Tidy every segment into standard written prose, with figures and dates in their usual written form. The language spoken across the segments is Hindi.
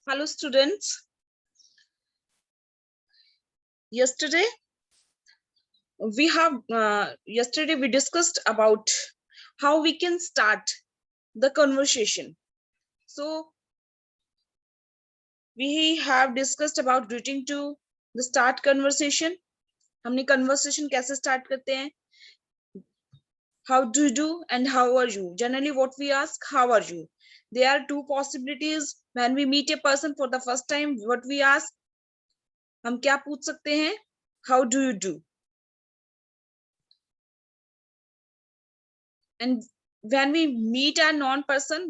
Hello students. Yesterday we discussed about how we can start the conversation. So we have discussed about greeting to the start conversation. हमने conversation कैसे start करते हैं? How do you do and how are you? Generally what we ask, how are you? There are two possibilities when we meet a person for the first time. What we ask, हम क्या पूछ सकते हैं? How do you do? And when we meet a non person,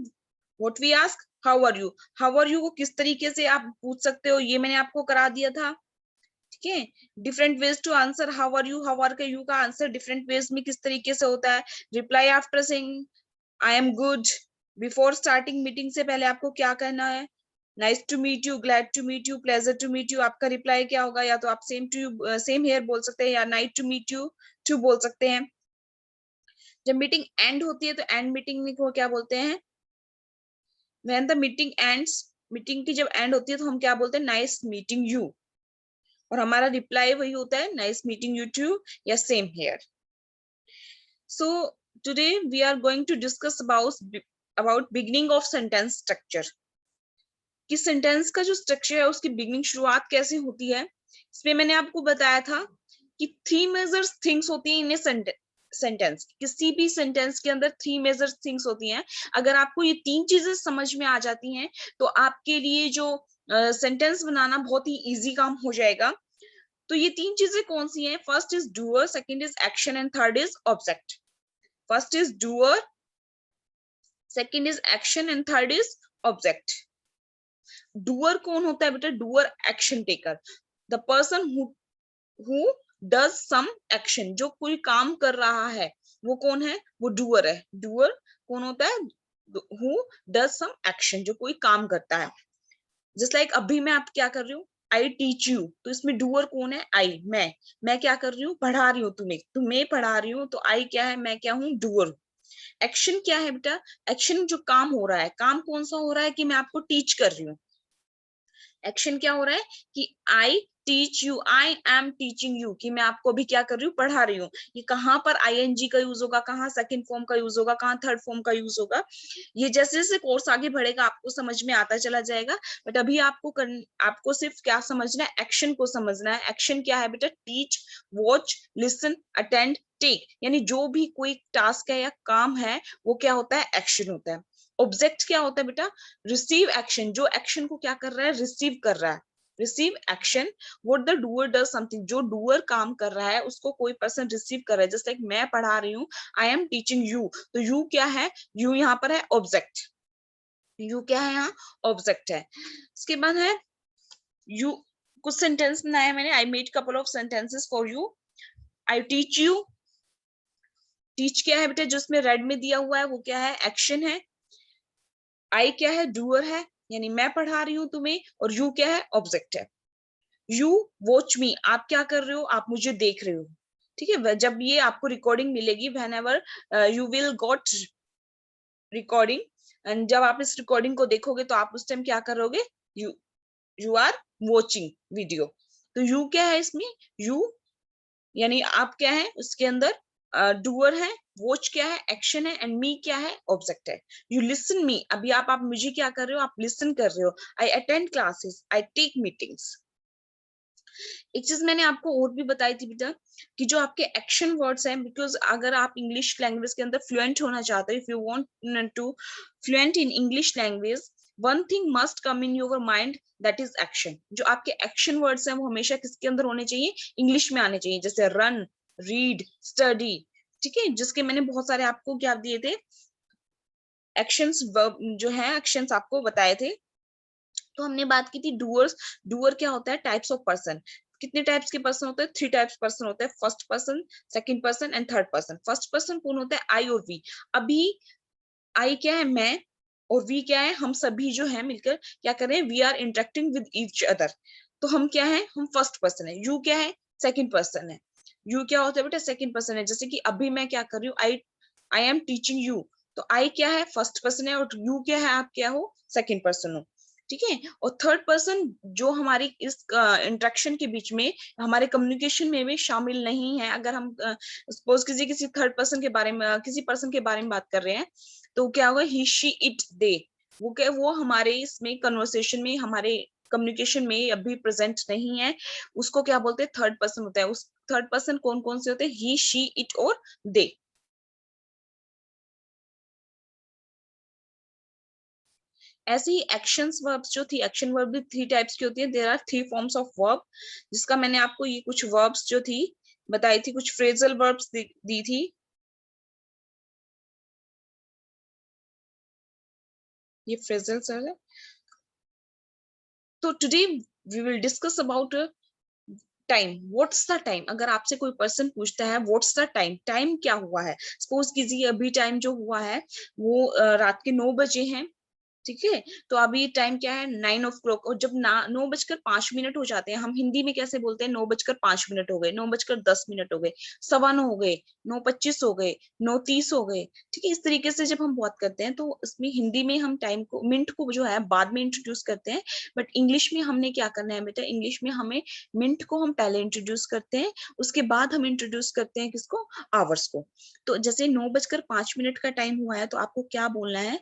what we ask, how are you? How are you को किस तरीके से आप पूछ सकते हो, ये मैंने आपको करा दिया था. ठीक है. Different ways to answer how are you. How are का यू का आंसर डिफरेंट वेज में किस तरीके से होता है. Reply after saying I am good. Before starting meeting से पहले आपको क्या कहना है. Nice to meet you, glad to meet you, pleasure to meet you. आपका रिप्लाई क्या होगा. या तो आप same to you, same here बोल सकते हैं, या nice to meet you to बोल सकते हैं. जब मीटिंग एंड होती है तो एंड मीटिंग को क्या बोलते हैं. When the meeting ends, meeting की जब एंड होती है तो हम क्या बोलते हैं, नाइस मीटिंग यू. और हमारा रिप्लाई वही होता है, नाइस मीटिंग यू टू या same here. So today we are going to discuss about beginning of sentence structure. कि सेंटेंस का जो स्ट्रक्चर है उसकी बिगिनिंग शुरुआत कैसे होती है. इसमें मैंने आपको बताया था कि 3 मेजर थिंग्स होती हैं इन ए सेंटेंस. किसी भी सेंटेंस के अंदर 3 मेजर थिंग्स होती हैं. अगर आपको ये 3 चीजें समझ में आ जाती हैं तो आपके लिए जो सेंटेंस बनाना बहुत ही इजी काम हो जाएगा. तो ये 3 चीजें कौन सी हैं. First is doer, second is action and third is object. First is doer, second is action and third is object. Doer कौन होता है बेटा. Doer action taker, the person who does some action. जो कोई काम कर रहा है वो कौन है, वो डूअर है. डूअर कौन होता है, हु डज सम एक्शन, जो कोई काम करता है. जस्ट लाइक अभी मैं आप क्या कर रही हूँ, आई टीच यू. तो इसमें डूअर कौन है, आई, मैं क्या कर रही हूँ, पढ़ा रही हूँ तुम्हें पढ़ा रही हूँ. तो आई क्या है, मैं क्या हूँ, डूअर. एक्शन क्या है बेटा, एक्शन जो काम हो रहा है. काम कौन सा हो रहा है कि मैं आपको टीच कर रही हूँ. एक्शन क्या हो रहा है कि I teach you, I am teaching you, कि मैं आपको भी क्या कर रही हूँ, पढ़ा रही हूँ. ये कहाँ पर आईएनजी का यूज होगा, कहाँ सेकंड फॉर्म का यूज होगा, कहाँ थर्ड फॉर्म का यूज होगा. ये जैसे जैसे कोर्स आगे बढ़ेगा आपको समझ में आता चला जाएगा. बट अभी आपको सिर्फ क्या समझना है, एक्शन को समझना है. एक्शन क्या है बेटा, teach, watch, listen, attend, take. यानी जो भी कोई टास्क है या काम है वो क्या होता है, एक्शन होता है. ऑब्जेक्ट क्या होता है बेटा, रिसीव एक्शन. जो एक्शन को क्या कर रहा है, रिसीव कर रहा है. Receive action, what the doer does something. जो डूअर काम कर रहा है उसको कोई पर्सन रिसीव कर रहा है. जस्ट लाइक मैं पढ़ा रही हूँ, आई एम टीचिंग यू. तो यू क्या है, यू यहाँ पर है ऑब्जेक्ट. यू क्या है, यहाँ ऑब्जेक्ट है. उसके बाद है यू. कुछ सेंटेंस बनाया मैंने, I made couple of sentences for you. I teach you. Teach क्या है बेटा, जो इसमें रेड में दिया हुआ है वो क्या है, एक्शन है. आई क्या है, डूअर है, यानी मैं पढ़ा रही हूँ तुम्हें. और यू क्या है, ऑब्जेक्ट है. यू वॉच मी, आप क्या कर रहे हो, आप मुझे देख रहे हो. ठीक है. जब ये आपको रिकॉर्डिंग मिलेगी, when ever you will got recording, and जब आप इस रिकॉर्डिंग को देखोगे तो आप उस टाइम क्या करोगे, यू आर वॉचिंग वीडियो. तो यू क्या है इसमें, यू यानी आप क्या है उसके अंदर, डूअर है. वॉच क्या है, एक्शन है. एंड मी क्या है, ऑब्जेक्ट है. यू लिसन मी, अभी आप मुझे क्या कर रहे हो, आप लिसन कर रहे हो. I attend classes, I take meetings. एक चीज मैंने आपको और भी बताई थी बेटा, कि जो आपके एक्शन वर्ड्स हैं, बिकॉज अगर आप इंग्लिश लैंग्वेज के अंदर फ्लुएंट होना चाहते हो, if you want to fluent in English language, one thing must come in your mind, that is action. जो आपके एक्शन वर्ड्स हैं वो हमेशा किसके अंदर होने चाहिए, इंग्लिश में आने चाहिए. जैसे रन, रीड, स्टडी. ठीक है. जिसके मैंने बहुत सारे आपको क्या दिए थे, एक्शंस, जो है एक्शंस आपको बताए थे. तो हमने बात की थी डूअर्स. डूअर क्या होता है, टाइप्स ऑफ पर्सन. कितने टाइप्स के पर्सन होते हैं, 3 टाइप्स पर्सन होते हैं. First person, second person and third person. First person कौन होता है, आई और वी. अभी आई क्या है, मैं, और वी क्या है, हम सभी जो है मिलकर क्या कर रहे हैं, we are interacting with each other. तो हम क्या है, हम फर्स्ट पर्सन है. यू क्या है, सेकंड पर्सन है. यू क्या होता है बेटा, सेकंड पर्सन है. जैसे कि अभी मैं क्या कर रही हूँ, आई एम टीचिंग यू. तो आई क्या है, फर्स्ट पर्सन है. और यू क्या है, आप क्या हो, सेकंड पर्सन हो. ठीक है। और थर्ड पर्सन जो हमारी इस इंटरेक्शन के बीच में, हमारे कम्युनिकेशन में भी शामिल नहीं है। अगर हम सपोज किसी थर्ड पर्सन के बारे में, किसी पर्सन के बारे में बात कर रहे हैं, तो क्या होगा, ही शी इट दे, वो क्या, वो हमारे इसमें कन्वर्सेशन में, हमारे कम्युनिकेशन में अभी प्रेजेंट नहीं है, उसको क्या बोलते हैं, थर्ड पर्सन होता है। उस थर्ड पर्सन कौन कौन से होते हैं, ही शी इट और दे। ऐसे ही एक्शंस वर्ब्स जो थी, एक्शन वर्ब भी थ्री टाइप्स की होती है। There are three forms of verb, जिसका मैंने आपको ये कुछ वर्ब्स जो थी बताई थी, कुछ फ्रेजल वर्ब्स दी थी। ये फ्रेजल सर है। तो today we will discuss about time. What's the time? अगर आपसे कोई पर्सन पूछता है व्हाट्स द टाइम, टाइम क्या हुआ है, सपोज कीजिए अभी टाइम जो हुआ है वो रात के 9 बजे हैं, ठीक है। तो अभी टाइम क्या है, 9 o'clock। और जब 9:05 हो जाते हैं, हम हिंदी में कैसे बोलते हैं, 9:05 हो गए, 9:10 हो गए, 9:15 हो गए, 9:25 हो गए, 9:30 हो गए, ठीक है। इस तरीके से जब हम बात करते हैं तो इसमें हिंदी में हम टाइम को, मिनट को जो है बाद में इंट्रोड्यूस करते हैं। बट इंग्लिश में हमने क्या करना है बेटा, इंग्लिश में हमें मिनट को हम पहले इंट्रोड्यूस करते हैं, उसके बाद हम इंट्रोड्यूस करते हैं किसको, आवर्स को। तो जैसे 9:05 का टाइम हुआ है, तो आपको क्या बोलना है,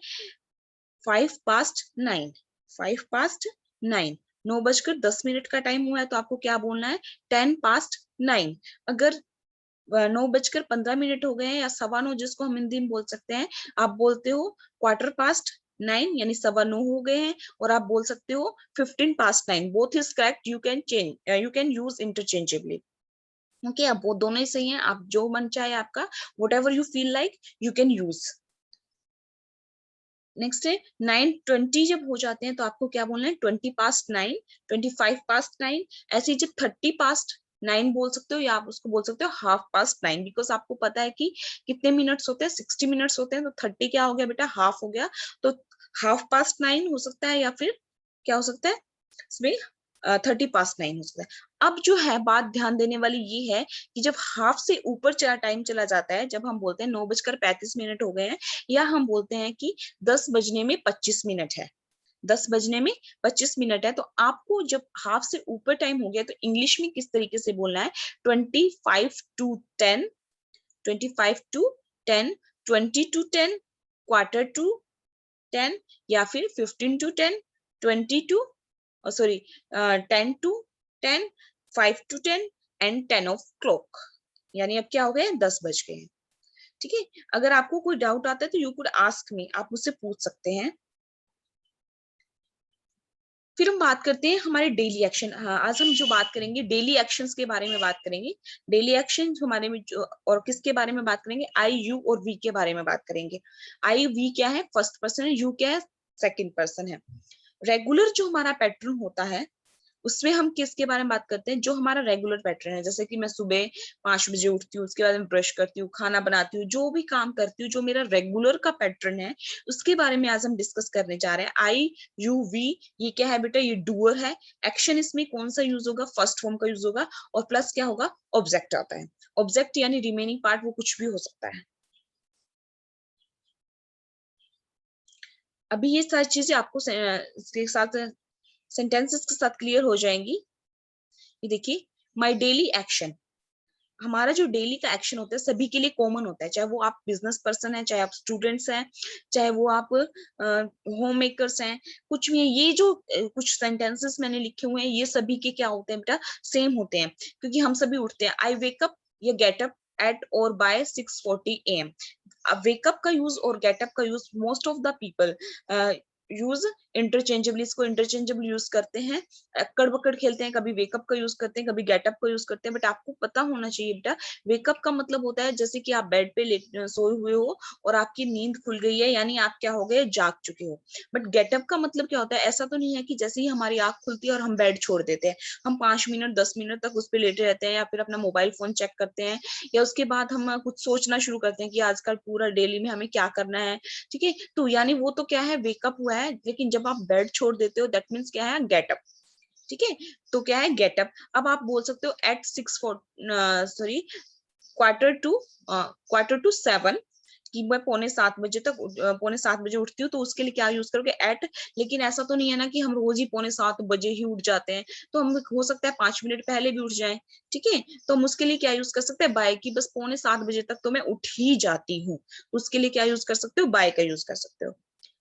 5:09, 5:09। 9:10 का टाइम हुआ है, तो आपको क्या बोलना है, 10:09। अगर 9:15 हो गए हैं, या 9:15 जिसको हम हिंदी में बोल सकते हैं, आप बोलते हो 9:15, यानी 9:15 हो गए हैं। और आप बोल सकते हो 15:09। Both is correct, you can change, you can use interchangeably. Okay, अब वो दोनों ही सही हैं, आप जो मन चाहे आपका, what ever you feel like you can use. Next है 9:20 जब हो जाते हैं, तो आपको क्या बोलना है, 20:09, 25:09। ऐसे ही जब 30:09 बोल सकते हो, या आप उसको बोल सकते हो 9:30, बिकॉज आपको पता है कि कितने मिनट्स होते हैं, 60 मिनट्स होते हैं। तो 30 क्या हो गया बेटा, हाफ हो गया। तो 9:30 हो सकता है, या फिर क्या हो सकता है इसमें, 9:30 हो सकता है। अब जो है बात ध्यान देने वाली ये है कि जब हाफ से ऊपर चला टाइम चला जाता है, जब हम बोलते हैं 9:35 हो गए हैं, या हम बोलते हैं कि 10:25 है, 10:25 है, तो आपको जब हाफ से ऊपर टाइम हो गया, तो इंग्लिश में किस तरीके से बोलना है, 25 to 10, 25 to 10, 20 to 10, Quarter to 10, या फिर 15 to 10, 20 to, sorry, 10 to 10, 5 to 10 and 10 o'clock। यानी अब क्या हो गए, 10 बज गए हैं, ठीक है। अगर आपको कोई डाउट आता है तो यू कुड आस्क मी, आप मुझसे पूछ सकते हैं। फिर हम बात करते हैं हमारे डेली एक्शन। आज हम जो बात करेंगे डेली एक्शंस के बारे में बात करेंगे। डेली एक्शन हमारे में जो, और किसके बारे में बात करेंगे, आई, यू और वी के बारे में बात करेंगे। आई, वी क्या है, फर्स्ट पर्सन है, यू क्या है, सेकंड पर्सन है। रेगुलर जो हमारा पैटर्न होता है, उसमें हम किसके बारे में बात करते हैं, जो हमारा रेगुलर पैटर्न है। जैसे कि मैं सुबह 5 बजे उठती हूँ, उसके बाद मैं ब्रश करती हूँ, खाना बनाती हूँ, जो भी काम करती हूँ, जो मेरा रेगुलर का पैटर्न है, उसके बारे में आज हम डिस्कस करने जा रहे हैं। आई, यू, वी, ये क्या है बेटा, ये डूअर है। एक्शन इसमें कौन सा यूज होगा, फर्स्ट फॉर्म का यूज होगा। और प्लस क्या होगा, ऑब्जेक्ट आता है। ऑब्जेक्ट यानी रिमेनिंग पार्ट, वो कुछ भी हो सकता है। अभी ये सारी चीजें आपको इसके साथ, सेंटेंसेस के साथ क्लियर हो जाएंगी। ये देखिए, माई डेली एक्शन, हमारा जो डेली का एक्शन होता है सभी के लिए कॉमन होता है, चाहे वो आप बिजनेस पर्सन है, चाहे आप स्टूडेंट्स हैं, चाहे वो आप होम मेकर्स हैं, कुछ भी है। ये जो कुछ सेंटेंसेस मैंने लिखे हुए हैं, ये सभी के क्या होते हैं बेटा, सेम होते हैं, क्योंकि हम सभी उठते हैं। आई वेकअप या गेटअप एट और बाय 6:40 AM। वेकअप का यूज और गेटअप का use most of the people use interchangeably, इसको इंटरचेंजेबल यूज करते हैं, अक्कड़ बक्कड़ खेलते हैं, कभी वेकअप का यूज करते हैं, कभी गेटअप का यूज करते हैं। बट आपको पता होना चाहिए बेटा, वेकअप का मतलब होता है जैसे कि आप बेड पे सोए हुए हो और आपकी नींद खुल गई है, यानी आप क्या हो गए, जाग चुके हो। बट गेटअप का मतलब क्या होता है, ऐसा तो नहीं है कि जैसे ही हमारी आंख खुलती है और हम बेड छोड़ देते हैं, हम 5 मिनट 10 मिनट तक उस पर लेटे रहते हैं, या फिर अपना मोबाइल फोन चेक करते हैं, या उसके बाद हम कुछ सोचना शुरू करते हैं कि आजकल पूरा डेली में हमें क्या करना है, ठीक है। तो यानी वो तो क्या है, वेकअप हुआ है। लेकिन जब आप बेड छोड़ देते हो, दैट मीन्स क्या है, गेटअप, ठीक है। तो क्या है, गेटअप। अब आप बोल सकते हो एट 6 सॉरी, क्वार्टर टू 7, कि मैं पौने 7 बजे उठती हूँ, तो उसके लिए क्या यूज करोगे एट। लेकिन ऐसा तो नहीं है ना कि हम रोज ही पौने 7 बजे ही उठ जाते हैं, तो हम हो सकता है 5 मिनट पहले भी उठ जाएं। ठीक है, तो हम उसके लिए क्या यूज कर सकते हैं बाय, की बस पौने 7 बजे तक तो मैं उठ ही जाती हूँ, उसके लिए क्या यूज कर सकते हो बाय का यूज कर सकते हो।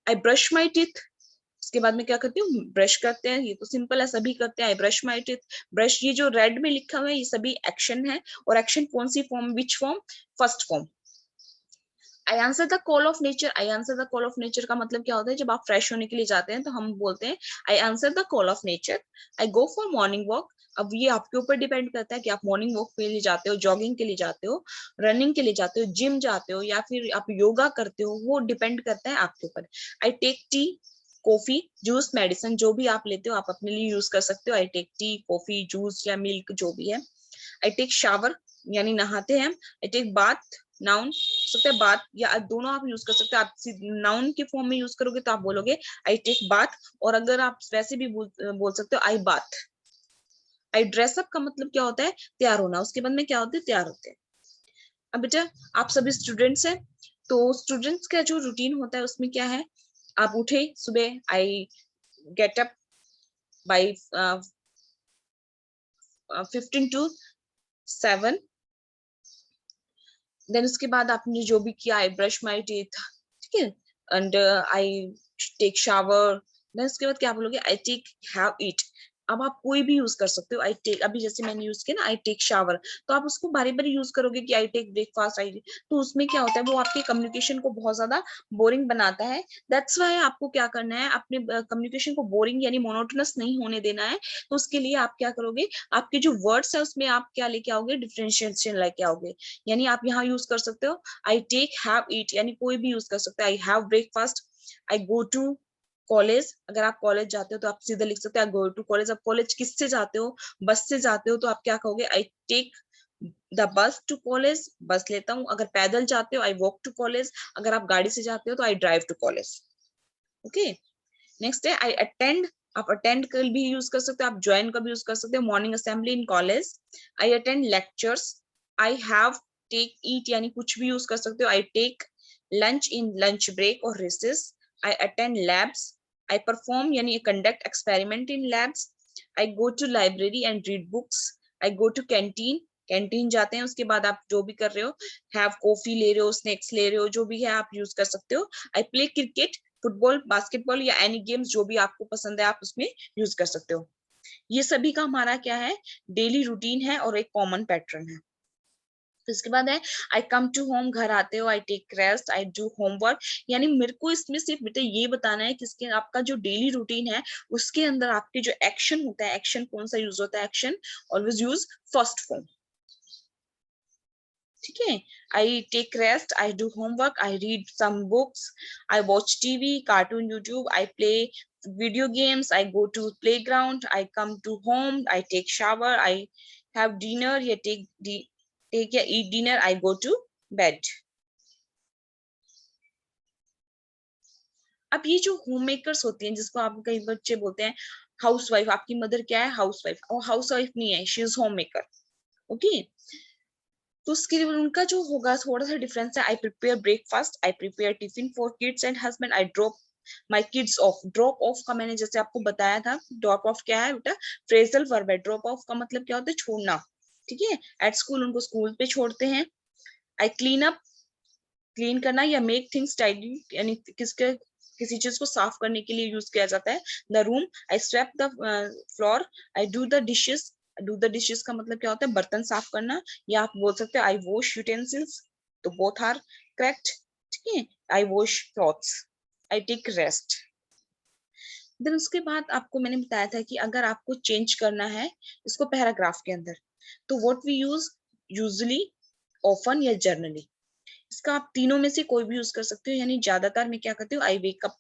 आई ब्रश माई टीथ, उसके बाद में क्या करती हूँ ब्रश करते हैं, ये तो सिंपल है सभी करते हैं। आई ब्रश माई टीथ, ब्रश ये जो रेड में लिखा हुआ है ये सभी एक्शन है, और एक्शन कौन सी form, which form, first form. I answer the call of nature, I answer the call of nature का मतलब क्या होता है, जब आप फ्रेश होने के लिए जाते हैं तो हम बोलते हैं आई answer the call of nature. I go for morning walk, अब ये आपके ऊपर डिपेंड करता है कि आप मॉर्निंग वॉक के लिए जाते हो, जॉगिंग के लिए जाते हो, रनिंग के लिए जाते हो, जिम जाते हो, या फिर आप योगा करते हो, वो डिपेंड करता है आपके ऊपर। I take tea, coffee, juice, medicine, जो भी आप लेते हो आप अपने लिए यूज कर सकते हो। I take tea, coffee, juice या मिल्क जो भी है। आई टेक शावर, यानी नहाते हैं हम। आई टेक बाथ, नाउन सकते हैं बात, या दोनों आप यूज कर सकते हैं। आप नाउन के फॉर्म में यूज करोगे तो आप बोलोगे आई टेक बाथ, और अगर आप वैसे भी बोल सकते हो आई बाथ। आई ड्रेस अप का मतलब क्या होता है तैयार होना, उसके बाद में क्या होते हैं तैयार होते हैं। अब बेटा आप सभी स्टूडेंट्स हैं, तो स्टूडेंट्स का जो रूटीन होता है उसमें क्या है, आप उठे सुबह, I get up by 15 to 7, then उसके बाद आपने जो भी किया, आई ब्रश माई टीथ, ठीक है, and I take shower, then उसके बाद क्या बोलोगे आई टेक हैव इट। अब आप कोई भी यूज कर सकते हो, आई टेक, अभी जैसे मैंने यूज किया ना आई टेक शावर, तो आप उसको बारी बारी यूज करोगे कि आई टेक ब्रेकफास्ट, आई, तो उसमें क्या होता है वो आपके कम्युनिकेशन को बहुत ज्यादा बोरिंग बनाता है। दैट्स वाई आपको क्या करना है, अपने कम्युनिकेशन को बोरिंग यानी मोनोटोनस नहीं होने देना है। तो उसके लिए आप क्या करोगे, आपके जो वर्ड्स है उसमें आप क्या लेके आओगे, डिफरेंशिएशन लेके आओगे। यानी आप यहाँ यूज कर सकते हो आई टेक हैव ईट, यानी कोई भी यूज कर सकते हो। I have breakfast, I go to college, अगर आप कॉलेज जाते हो तो आप सीधे लिख सकते हो आई गो टू कॉलेज। आप कॉलेज किससे जाते हो, बस से जाते हो, तो आप क्या कहोगे I take the bus to college, bus लेता हूँ। अगर पैदल जाते हो आई वॉक टू कॉलेज, अगर आप गाड़ी से जाते हो तो I drive to college. Okay, next है आई अटेंड, आप अटेंड का भी यूज कर सकते हो, आप ज्वाइन का भी यूज कर सकते हो, morning assembly in college. I attend lectures, I have, take, eat, यानी कुछ भी यूज कर सकते हो। I take lunch in lunch break और recess. I attend labs, I perform यानी conduct experiment in labs. I go to library and read books. I go to canteen, canteen जाते हैं, उसके बाद आप जो भी कर रहे हो, हैव कॉफी ले रहे हो, स्नैक्स ले रहे हो, जो भी है आप यूज कर सकते हो। I play cricket, football, basketball या एनी गेम्स जो भी आपको पसंद है आप उसमें यूज कर सकते हो। ये सभी का हमारा क्या है, डेली रूटीन है और एक कॉमन पैटर्न है। इसके बाद है आई कम टू होम, घर आते हो, I take rest, I do homework. यानी मेरे को इसमें सिर्फ बेटा ये बताना है किसके, आपका जो डेली रूटीन है उसके अंदर आपके जो एक्शन होता है, एक्शन कौन सा यूज होता है, action always use first form. ठीक है, I take rest, I do homework, I read some books, I watch TV, cartoon, YouTube, I play video games, I go to playground, I come to home, I take shower, I have dinner, या take या eat dinner, I go to bed। अब ये जो होम मेकर्स होती हैं जिसको आप कई बच्चे बोलते हैं हाउसवाइफ, आपकी मदर क्या है हाउसवाइफ, और हाउसवाइफ नहीं है, she is home maker. Okay, तो उसके लिए उनका जो होगा थोड़ा सा डिफरेंस है। I prepare breakfast, I prepare tiffin for kids and husband, I drop my kids of. Drop of का मैंने जैसे आपको बताया था, ड्रॉप ऑफ क्या है बेटा, फ्रेजल वर्ब है। ड्रॉप ऑफ का मतलब क्या होता है, छोड़ना। ठीक है, एट स्कूल, उनको स्कूल पे छोड़ते हैं। आई क्लीन अप, क्लीन करना, या मेक थिंग्स टाइडी, यानी किसी चीज को साफ करने के लिए यूज किया जाता है। The room, I sweep the floor, I do the dishes. Do the dishes का मतलब क्या होता है, बर्तन साफ करना, या आप बोल सकते हो आई वॉश यूटेंसिल्स, तो बोथ आर करेक्ट। ठीक है, I wash clothes, I take rest. Then उसके बाद आपको मैंने बताया था कि अगर आपको चेंज करना है इसको पैराग्राफ के अंदर, तो what we use, usually, often या जर्नली। इसका आप तीनों में से कोई भी यूज कर सकते हो। यानी ज्यादातर मैं क्या करती हूँ, I wake up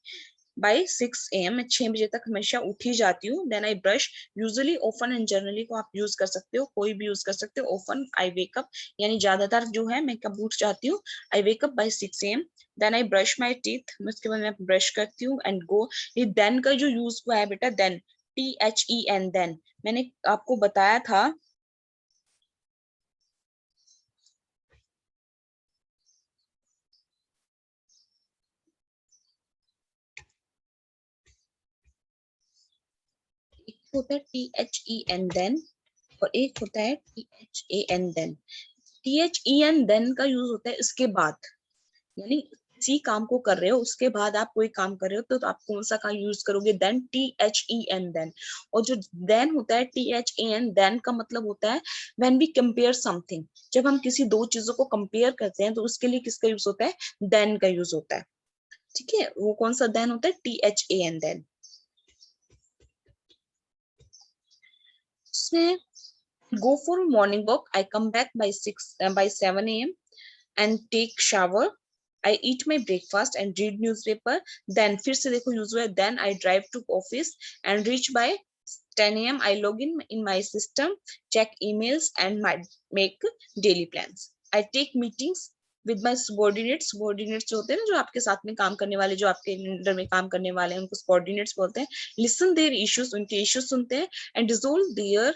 by 6 AM, मैं 6 बजे तक हमेशा उठ ही जाती हूँ। Then I brush, usually, often and generally को आप यूज कर सकते हो, कोई भी यूज कर सकते हो। ऑफन, आई वेक अप, यानी ज्यादातर जो है मैं कब उठ जाती हूँ, I wake up by 6 AM। Then I brush my teeth, उसके बाद मैं ब्रश करती हूँ एंड गो। ये देन का जो यूज हुआ है बेटा, देन, THEN, देन मैंने आपको बताया था होता है THEN देन, और एक होता है THAN देन। THEN देन का यूज होता है इसके बाद, यानी किसी काम को कर रहे हो उसके बाद आप कोई काम कर रहे हो तो आप कौन सा का यूज करोगे, देन, THEN देन। और जो देन होता है THAN देन का मतलब होता है व्हेन वी कंपेयर समथिंग, जब हम किसी दो चीजों को कंपेयर करते हैं तो उसके लिए किसका यूज होता है, देन का यूज होता है। ठीक है, वो कौन सा देन होता है, THAN देन। उसमें go for a morning walk, I come back by 7 a.m. and take shower, I eat my breakfast and read newspaper, then फिर से देखो यूज हुआ है, then I drive to office and reach by 10 a.m. I log in my system, check emails and make daily plans, I take meetings with my subordinates, subordinates जो होते हैं ना, जो आपके साथ में काम करने वाले, जो आपके अंडर में काम करने वाले हैं, उनको subordinates बोलते हैं। listen their issues, उनके issues सुनते हैं, and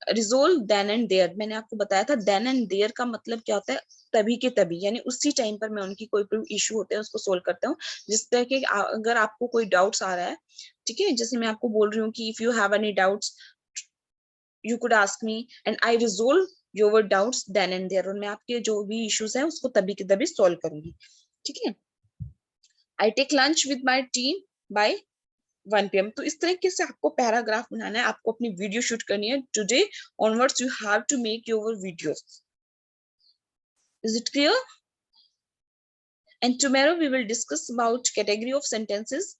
resolve then and there. मैंने आपको बताया था देन एंड देयर का मतलब क्या होता है, तभी के तभी, यानी उसी टाइम पर मैं उनकी कोई इशू होते हैं उसको सोल्व करता हूँ। जिस तरह के अगर आपको कोई डाउट्स आ रहा है, ठीक है, जैसे मैं आपको बोल रही हूँ कि if you have any doubts you could ask me and I resolve your doubts then and there, और मैं आपके जो भी इश्यूज है उसको तभी के तभी सोल्व करूंगी। ठीक है, I take lunch with my team by 1 PM। तो इस तरीके से आपको पैराग्राफ बनाना है, आपको अपनी वीडियो शूट करनी है। Today onwards you have to make your videos. Is it clear? And tomorrow we will discuss about category of sentences.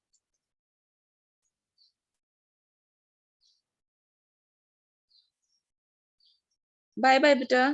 Bye bye beta.